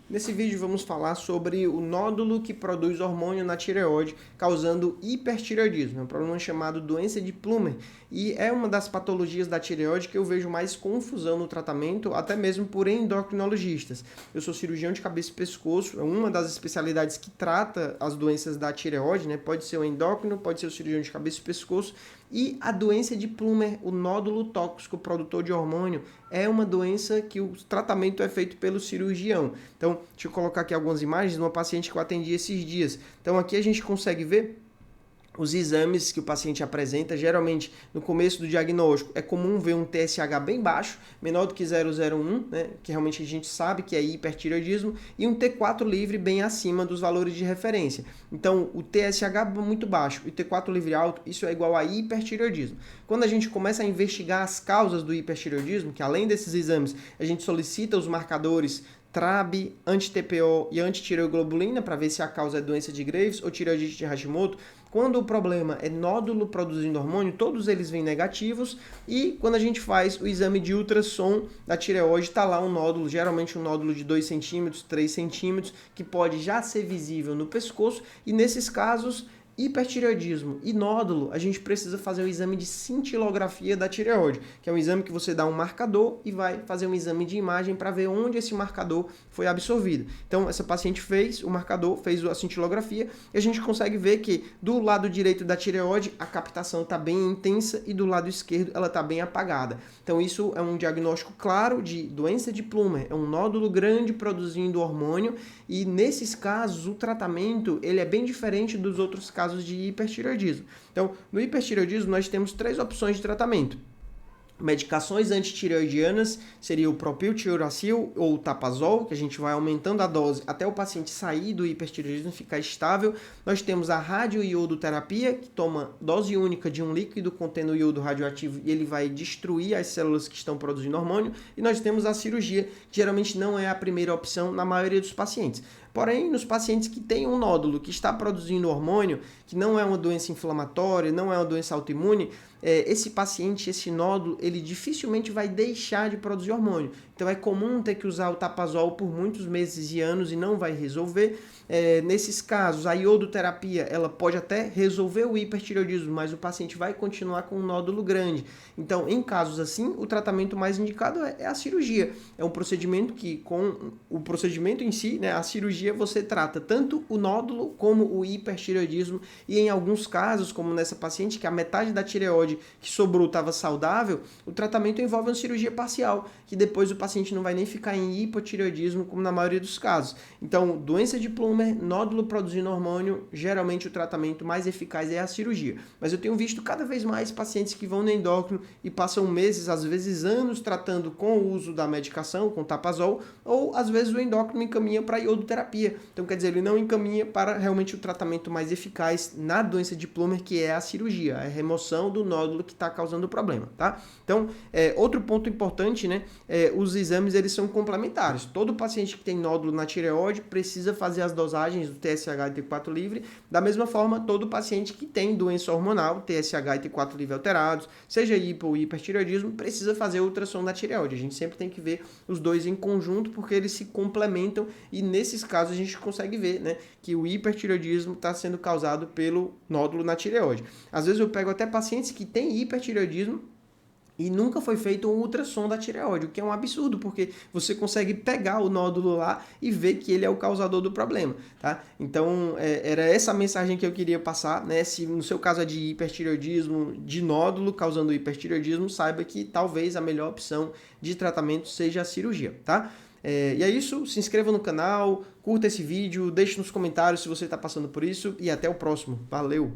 Nesse vídeo vamos falar sobre o nódulo que produz hormônio na tireoide, causando hipertireoidismo. É um problema chamado doença de Plummer e é uma das patologias da tireoide que eu vejo mais confusão no tratamento, até mesmo por endocrinologistas. Eu sou cirurgião de cabeça e pescoço, é uma das especialidades que trata as doenças da tireoide, né? Pode ser o endócrino, pode ser o cirurgião de cabeça e pescoço. E a doença de Plummer, o nódulo tóxico produtor de hormônio, é uma doença que o tratamento é feito pelo cirurgião. Então, deixa eu colocar aqui algumas imagens de uma paciente que eu atendi esses dias. Então, aqui a gente consegue ver os exames que o paciente apresenta. Geralmente, no começo do diagnóstico, é comum ver um TSH bem baixo, menor do que 0,01, né, que realmente a gente sabe que é hipertireoidismo, e um T4 livre bem acima dos valores de referência. Então, o TSH muito baixo e o T4 livre alto, isso é igual a hipertireoidismo. Quando a gente começa a investigar as causas do hipertireoidismo, que além desses exames, a gente solicita os marcadores TRAB, anti-TPO e anti-tireoglobulina para ver se a causa é doença de Graves ou tireoidite de Hashimoto. Quando o problema é nódulo produzindo hormônio, todos eles vêm negativos, e quando a gente faz o exame de ultrassom da tireoide, está lá um nódulo, geralmente um nódulo de 2 centímetros, 3 centímetros, que pode já ser visível no pescoço, e nesses casos, hipertireoidismo e nódulo, a gente precisa fazer um exame de cintilografia da tireoide, que é um exame que você dá um marcador e vai fazer um exame de imagem para ver onde esse marcador foi absorvido. Então, essa paciente fez o marcador, fez a cintilografia, e a gente consegue ver que do lado direito da tireoide a captação está bem intensa e do lado esquerdo ela está bem apagada. Então, isso é um diagnóstico claro de doença de Plummer, é um nódulo grande produzindo hormônio, e nesses casos o tratamento ele é bem diferente dos outros casos de hipertireoidismo. Então, no hipertireoidismo, nós temos 3 opções de tratamento. Medicações antitireoidianas seria o propiltiuracil ou o tapazol, que a gente vai aumentando a dose até o paciente sair do hipertireoidismo e ficar estável. Nós temos a radioiodoterapia, que toma dose única de um líquido contendo iodo radioativo e ele vai destruir as células que estão produzindo hormônio. E nós temos a cirurgia, que geralmente não é a primeira opção na maioria dos pacientes. Porém, nos pacientes que têm um nódulo que está produzindo hormônio, que não é uma doença inflamatória, não é uma doença autoimune, esse paciente, esse nódulo, ele dificilmente vai deixar de produzir hormônio. Então é comum ter que usar o tapazol por muitos meses e anos e não vai resolver. Nesses casos, a iodoterapia ela pode até resolver o hipertireoidismo, mas o paciente vai continuar com um nódulo grande. Então, em casos assim, o tratamento mais indicado é a cirurgia. É um procedimento que, com o procedimento em si, né, a cirurgia, você trata tanto o nódulo como o hipertireoidismo, e em alguns casos, como nessa paciente, que a metade da tireoide que sobrou estava saudável, o tratamento envolve uma cirurgia parcial, que depois o paciente não vai nem ficar em hipotireoidismo, como na maioria dos casos. Então, doença de Plummer, nódulo produzindo hormônio, geralmente o tratamento mais eficaz é a cirurgia. Mas eu tenho visto cada vez mais pacientes que vão no endócrino e passam meses, às vezes anos, tratando com o uso da medicação, com tapazol, ou às vezes o endócrino encaminha para iodoterapia. Então, quer dizer, ele não encaminha para realmente o tratamento mais eficaz na doença de Plummer, que é a cirurgia, a remoção do nódulo que está causando o problema, tá? Então, outro ponto importante, né? Os exames, eles são complementares. Todo paciente que tem nódulo na tireoide precisa fazer as dosagens do TSH e T4 livre. Da mesma forma, todo paciente que tem doença hormonal, TSH e T4 livre alterados, seja hipo ou hipertireoidismo, precisa fazer ultrassom da tireoide. A gente sempre tem que ver os dois em conjunto, porque eles se complementam, e nesses casos a gente consegue ver, né, que o hipertireoidismo está sendo causado pelo nódulo na tireoide. Às vezes eu pego até pacientes que têm hipertireoidismo e nunca foi feito um ultrassom da tireoide, o que é um absurdo, porque você consegue pegar o nódulo lá e ver que ele é o causador do problema, tá? Então, era essa mensagem que eu queria passar, né? Se no seu caso é de hipertireoidismo, de nódulo causando hipertireoidismo, saiba que talvez a melhor opção de tratamento seja a cirurgia, tá? E é isso, se inscreva no canal, curta esse vídeo, deixe nos comentários se você está passando por isso, e até o próximo. Valeu!